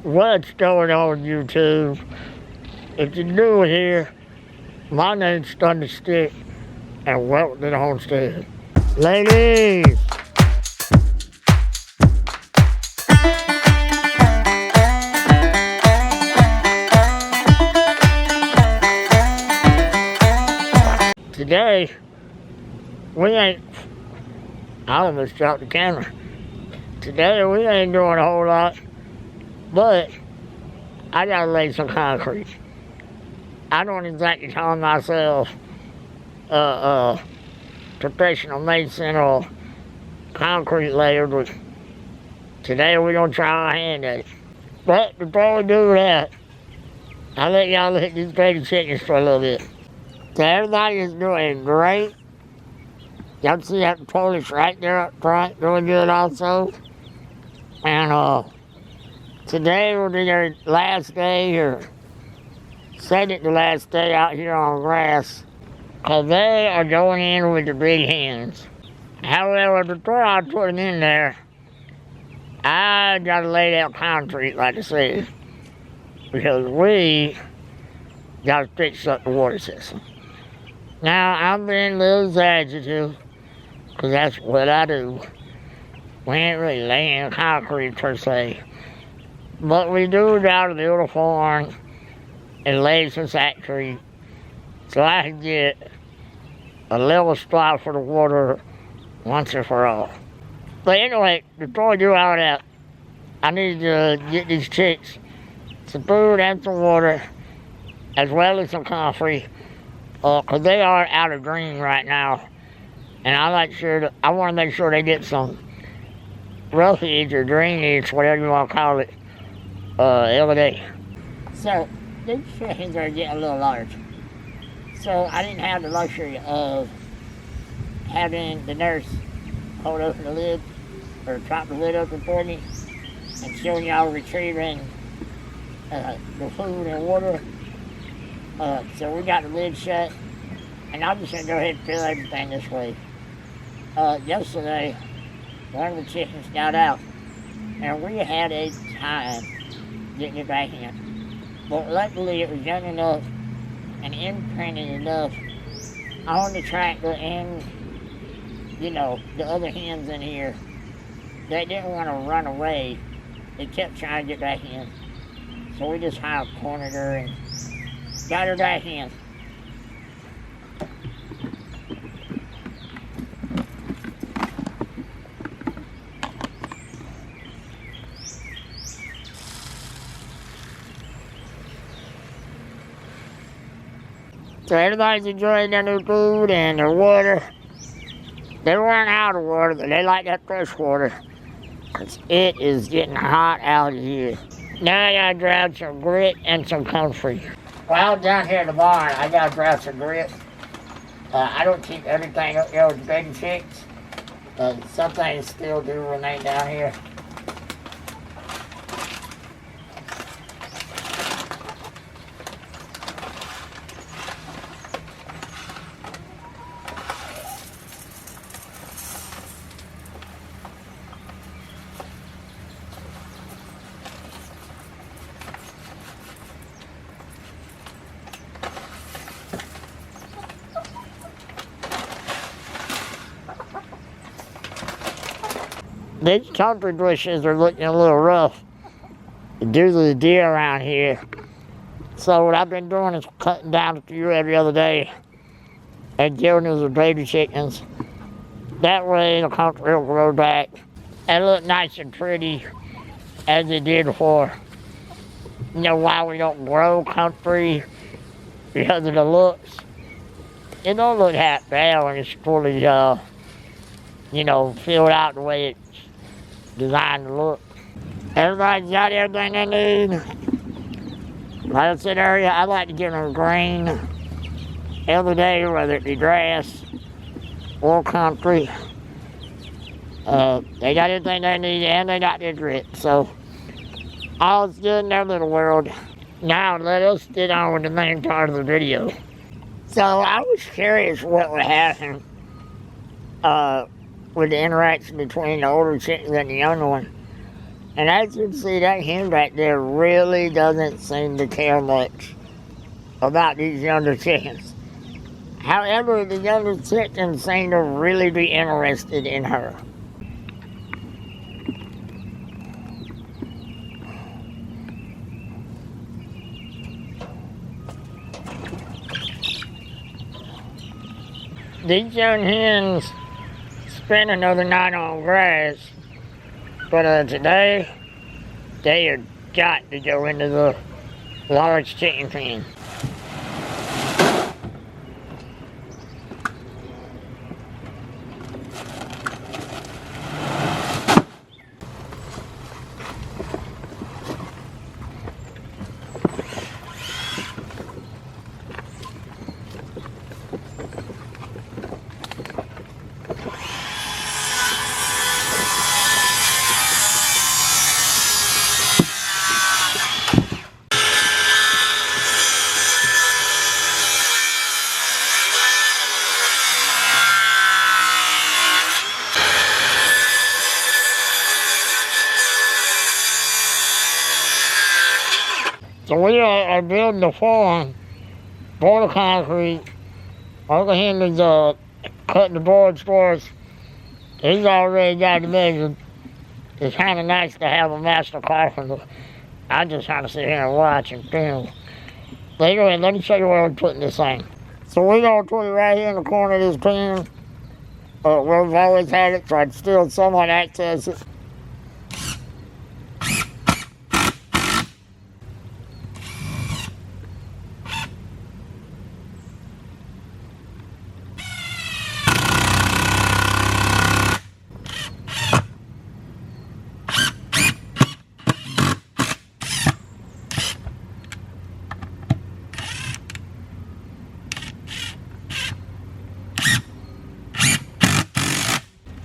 What's going on, YouTube? If you're new here, my name's Thunderstick, and welcome to the Homestead. Ladies! Today, I almost dropped the camera. Today, we ain't doing a whole lot, but I gotta lay some concrete. I don't exactly call myself a professional mason or concrete layer, but today we're gonna try our hand at it. But before we do that, I'll let y'all look at these baby chickens for a little bit. So everybody is doing great. Y'all see that pullets right there up front doing good also. And today will be their last day, or second to last day out here on grass, because they are going in with the big hens. However, before I put them in there, I gotta lay out concrete, like I said, because we gotta fix up the water system. Now, I'm being a little exaggerative, because that's what I do. We ain't really laying concrete per se, but we do gotta build a farm and lay some concrete so I can get a level spot for the water once and for all. But anyway, before I do all that, I need to get these chicks some food and some water, as well as some concrete, because they are out of green right now, and I want to make sure they get some roughage or greenish, whatever you want to call it, every day. So these chickens are getting a little large, so I didn't have the luxury of having the nurse hold open the lid or prop the lid open for me and showing y'all retrieving the food and water. So we got the lid shut, and I'm just gonna go ahead and fill everything this way. Yesterday, one of the chickens got out, and we had a time getting it back in. But luckily it was young enough and imprinted enough on the tractor and, the other hens in here. They didn't want to run away. They kept trying to get back in. So we just cornered her and got her back in. So everybody's enjoying their new food and their water. They weren't out of water, but they like that fresh water, because it is getting hot out here. Now I gotta grab some grit and some comfrey. While down here at the barn, I gotta grab some grit. I don't keep everything up there with the baby chicks. Some things still do remain down here. These comfrey bushes are looking a little rough due to the deer around here. So what I've been doing is cutting down a few every other day and giving them the baby chickens. That way the comfrey will grow back and look nice and pretty as it did before. You know why we don't grow comfrey? Because of the looks. It don't look half bad when it's fully, filled out the way it's designed to look. Everybody's got everything they need. Like I said earlier, I like to give them green every day, whether it be grass or concrete. They got everything they need, and they got their grit, so all's good in their little world. Now let us get on with the main part of the video. So I was curious what would happen with the interaction between the older chickens and the younger one. And as you can see, that hen back there really doesn't seem to care much about these younger chickens. However, the younger chickens seem to really be interested in her. These young hens spend another night on grass, but today they have got to go into the large chicken pen. So we are building the farm, board of concrete. Uncle Henry's cutting the boards for us. He's already got it measured. It's kind of nice to have a master carpenter. I just kind of sit here and watch and film. But anyway, let me show you where we're putting this thing. So we're going to put it right here in the corner of this pen, where we've always had it, so I can still somewhat access it.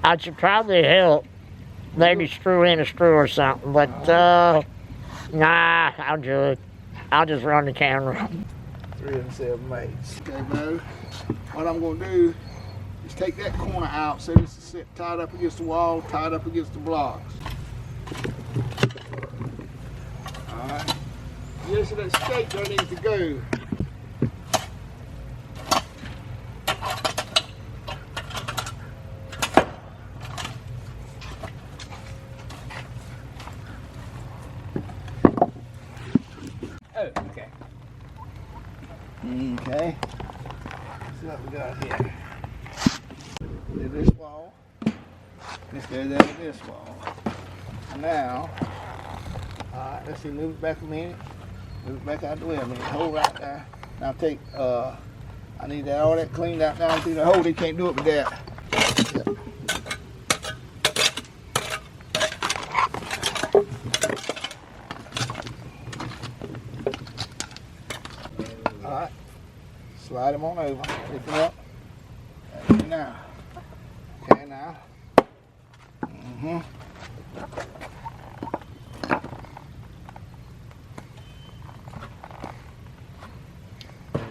I should probably help, maybe screw in a screw or something, but nah, I'll just run the camera. 3 and 7 mates. Okay, Bo, what I'm going to do is take that corner out so this is sit tied up against the wall, tied up against the blocks. Alright. Yeah, so that stake there needs to go. Okay, see what we got here. There's this wall. This goes over this wall. Now, alright, let's see, move it back a minute. Move it back out the way a minute. Hold right there. Now take, I need that, all that cleaned out down through the hole. You can't do it with that. Alright, slide them on over, pick them up, and now, okay now,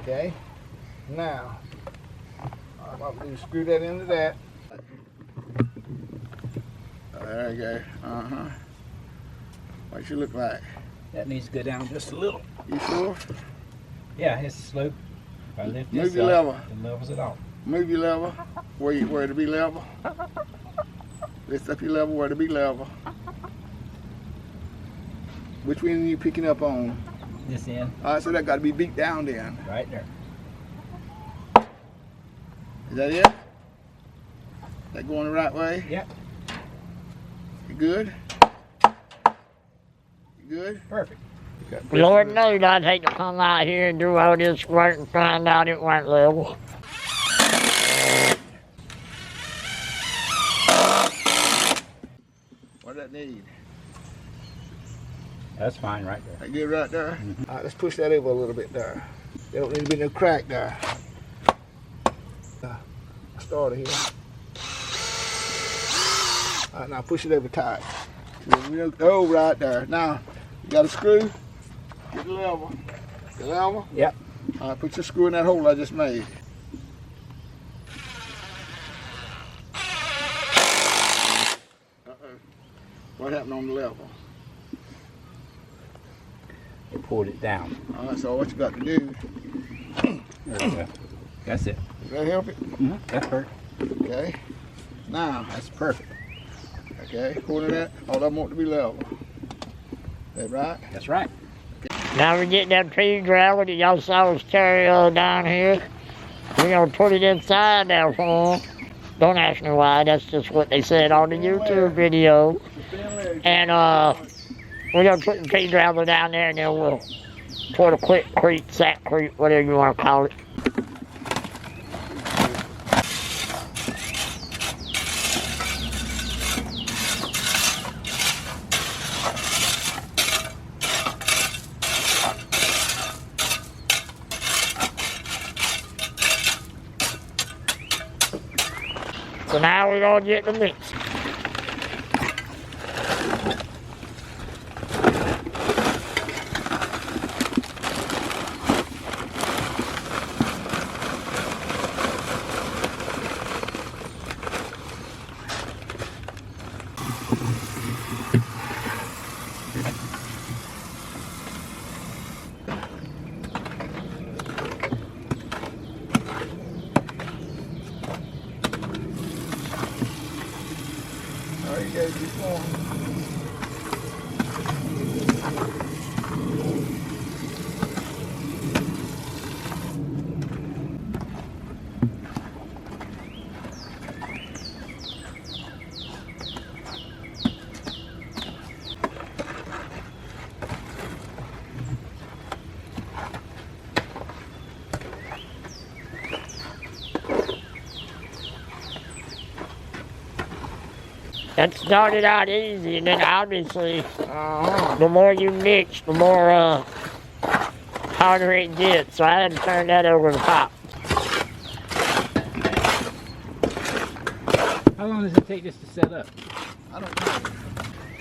okay, now, I'm going to do is screw that into that, there you go, what you look like? That needs to go down just a little. You sure? Yeah, it's slope. If I lift Move this your up, lever. it levels it off. Move your lever where to be level. Lift up your lever where to be level. Which one are you picking up on? This end. Alright, so that got to be beat down then. Right there. Is that it? That going the right way? Yep. You good? You good? Perfect. Lord knows I'd hate to come out here and do all this work and find out it weren't level. What does that need? That's fine right there. That good right there? Alright, let's push that over a little bit there. There don't need to be no crack there. Starter here. Alright, now push it over tight. Oh, right there. Now, you got a screw. Get the level. The level? Yep. Alright, put your screw in that hole I just made. Uh-oh. What happened on the level? It pulled it down. All right, so what you got to do, There we go. That's it. does that help it? That's perfect. Okay. Now, That's perfect. okay, according to that, all I want to be level. That right? That's right. Now we get that tree gravel that y'all saw us carry down here. We're gonna put it inside there for 'em. Don't ask me why, that's just what they said on the YouTube video. And we're gonna put the tree gravel down there and then we'll put a quick creek, sack creek, whatever you wanna call it. So now we're gonna get the mix. All right, you guys keep going. That started out easy, and then obviously, the more you mix, the more harder it gets. So I had to turn that over the top. How long does it take this to set up? I don't know.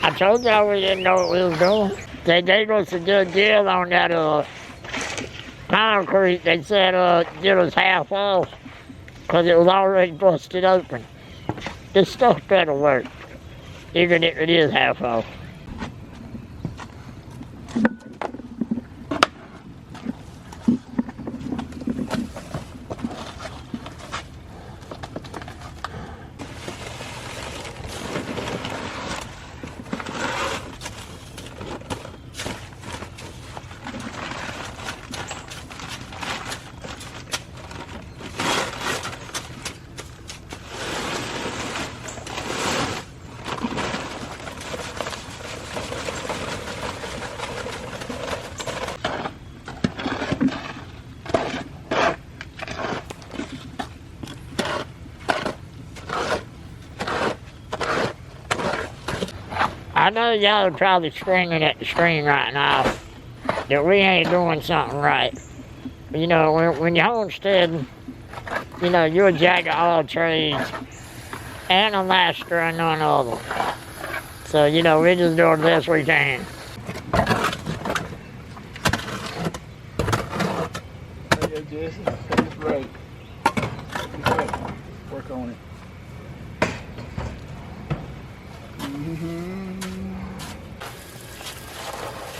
I told y'all we didn't know what we was doing. They gave us a good deal on that concrete. They said give us half off because it was already busted open. This stuff better work, even if it is half off. I know y'all are probably screaming at the screen right now that we ain't doing something right. You know, when you're homesteading, you know, you're a jack of all trades and a master of none of them. So, you know, we're just doing the best we can. There you go, Jesse. That's right. Work on it.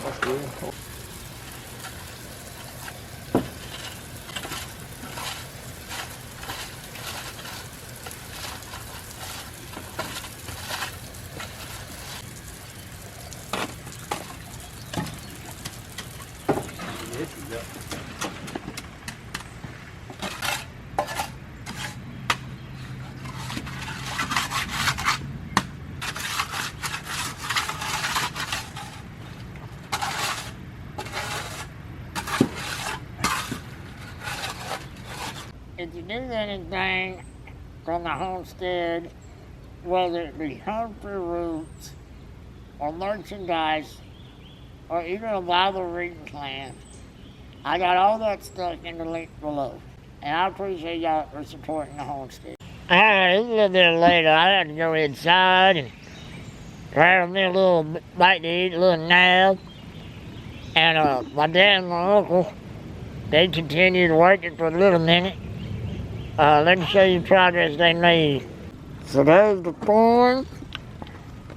That's good. This is up. If you do anything from the homestead, whether it be Humphrey roots or merchandise or even a Bible reading plan, I got all that stuff in the link below. And I appreciate y'all for supporting the homestead. Alright, it's a little bit later. I had to go inside and grab me a little bite to eat, a little nap. And my dad and my uncle, they continued working for a little minute. Let me show you the progress they made. So there's the form,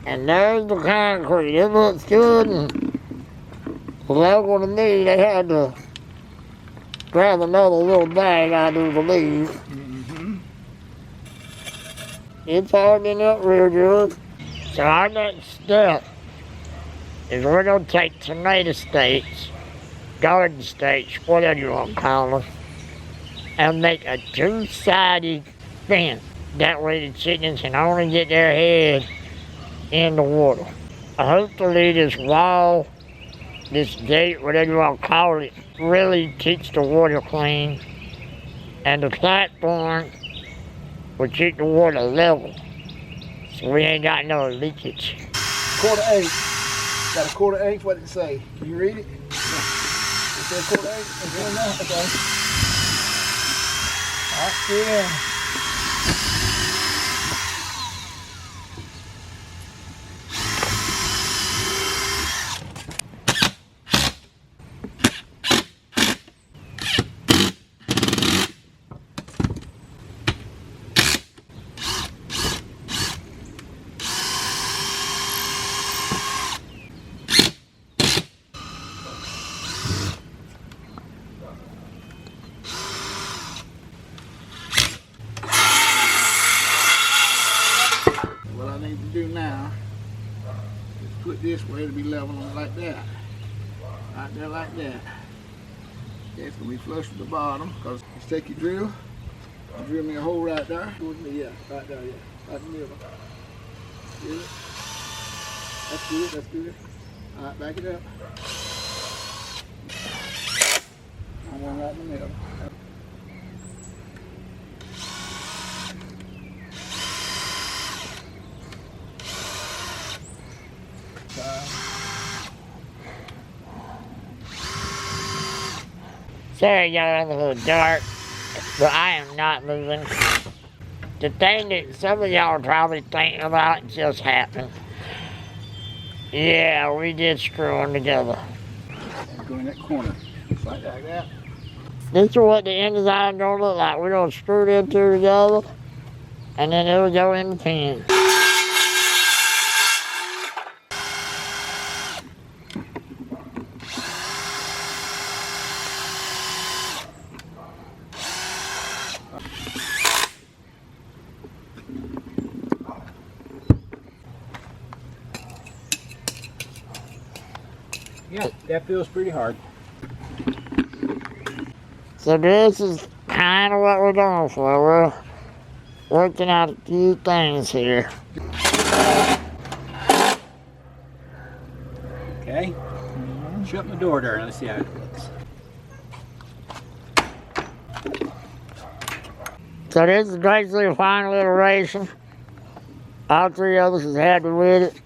and there's the concrete. It looks good, and level to me, they had to grab another little bag, I do believe. Mm-hmm. It's hardening up real good. So our next step is we're going to take tomato stakes, garden stakes, whatever you want to call them, and make a two-sided fence. That way the chickens can only get their head in the water. Hopefully this wall, this gate, whatever you want to call it, really keeps the water clean. And the platform will keep the water level, so we ain't got no leakage. 1/4 inch. Got a 1/4 inch, what did it say? Can you read it? Yeah. It says 1/4 inch? It's in there? Okay. Alright, yeah. Do now is put this way to be level on like that, right there like that. Okay, it's gonna be flush with the bottom because just take your drill, drill me a hole right there. Yeah, right there, yeah, right in the middle. Good. That's good, that's good. All right, back it up. I'm going right in the middle. Sorry y'all, I'm a little dark, but I am not moving. The thing that some of y'all are probably thinking about just happened. Yeah, we did screw them together. And go in that corner, just like that. This is what the inside gonna look like. We're gonna screw them two together, and then it'll go in the pan. Yeah, that feels pretty hard. So this is kind of what we're going for. We're working out a few things here. Okay. Shut my door there and let's see how it looks. So this is basically a final iteration. All three of us is happy with it.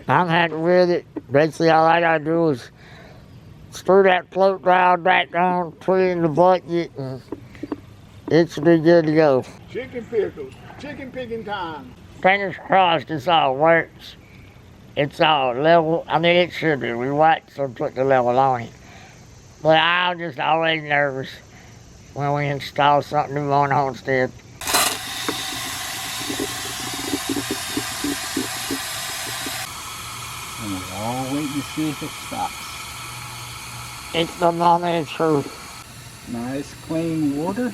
I'm happy with it. Basically all I gotta do is screw that float valve back on, put it in the bucket, and it should be good to go. Chicken pickles, chicken picking time. Fingers crossed this all works. It's all level. I mean, it should be. We waxed and put the level on it. But I'm just always nervous when we install something new on Homestead. And we're all waiting to see if it stops. It's the moment of truth. Nice clean water.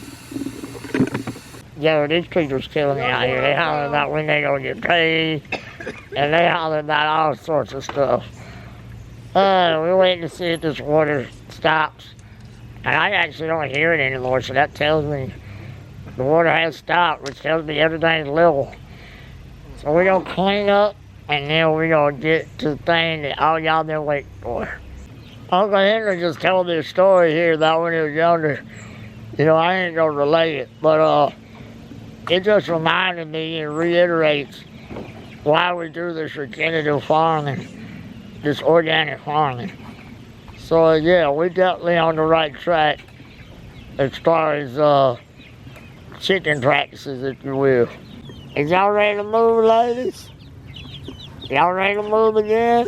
Yo, these people's killing me out here. They holler about when they gonna get paid, and they holler about all sorts of stuff. We're waiting to see if this water stops. And I actually don't hear it anymore, so that tells me the water has stopped, which tells me everything's level. So we're gonna clean up, and then we're gonna get to the thing that all y'all been waiting for. Uncle Henry just told me a story here about when he was younger. You know, I ain't gonna relate it, but it just reminded me and reiterates why we do this regenerative farming, this organic farming. So yeah, we're definitely on the right track as far as chicken practices, if you will. Is y'all ready to move, ladies? Y'all ready to move again?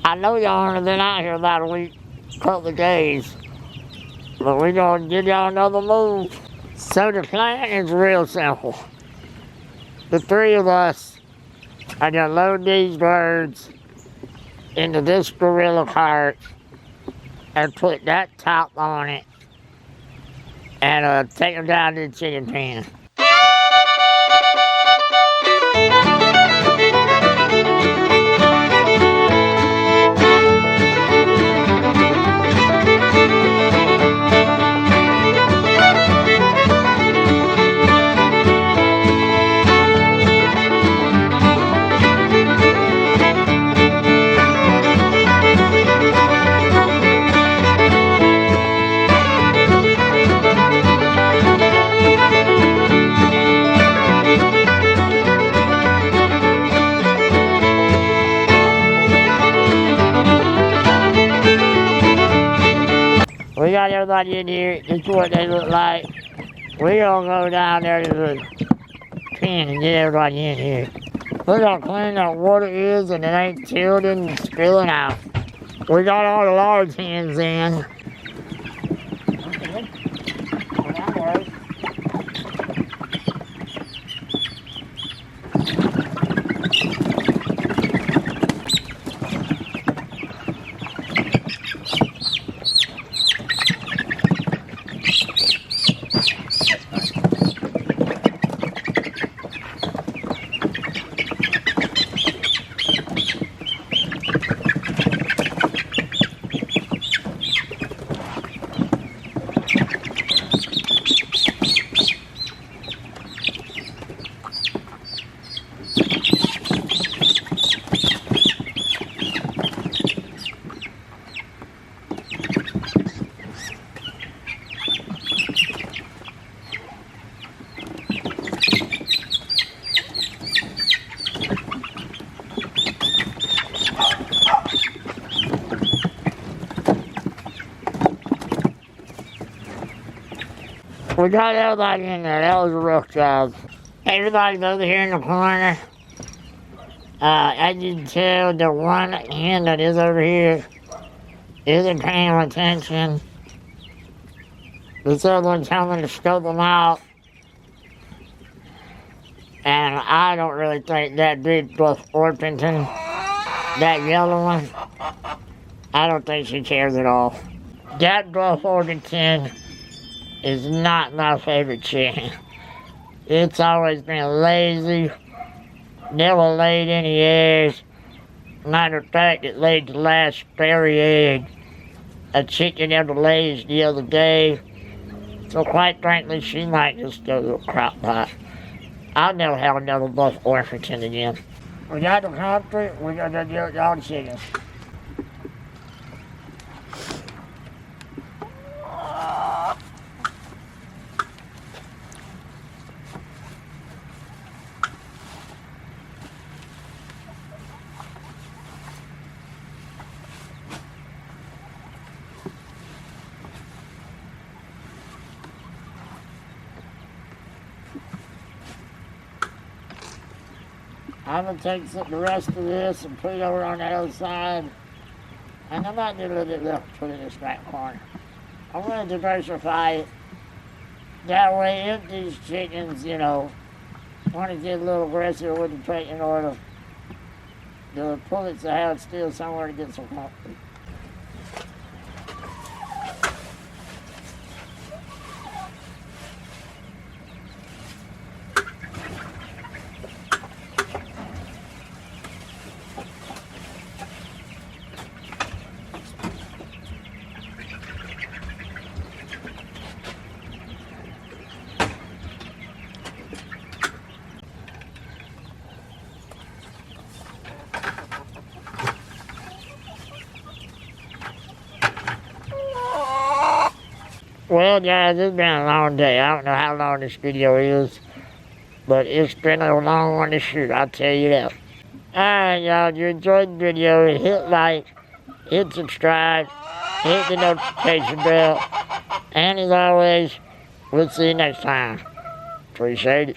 I know y'all only been out here about a week, couple of days, but we're gonna give y'all another move. So the plan is real simple. The three of us are gonna load these birds into this Gorilla cart and put that top on it and take them down to the chicken pen. We got everybody in here. This is what they look like. We're gonna go down there to the pen and get everybody in here. Look how clean that water is, and it ain't tilting and spilling out. We got all the large hens in. We got everybody in there. That was a rough job. Everybody's over here in the corner. As you can tell, the one hen that is over here isn't paying attention. This other one's telling to scope them out. And I don't really think that big Buff Orpington, that yellow one, I don't think she cares at all. That Buff Orpington is not my favorite chicken. It's always been lazy, never laid any eggs. Matter of fact, it laid the last sperry egg a chicken ever laid the other day. So quite frankly, she might just go to a crock pot. I'll never have another Buff Orpington again. We got the concrete, we got all the chickens. I'm gonna take the rest of this and put it over on the other side. And I might do a little bit left to put in this back corner. I'm gonna diversify it. That way, if these chickens, want to get a little aggressive with the pecking order, the pullets will have still somewhere to get some comfort. Well, guys, it's been a long day. I don't know how long this video is, but it's been a long one to shoot, I'll tell you that. Alright, y'all, if you enjoyed the video, hit like, hit subscribe, hit the notification bell, and as always, we'll see you next time. Appreciate it.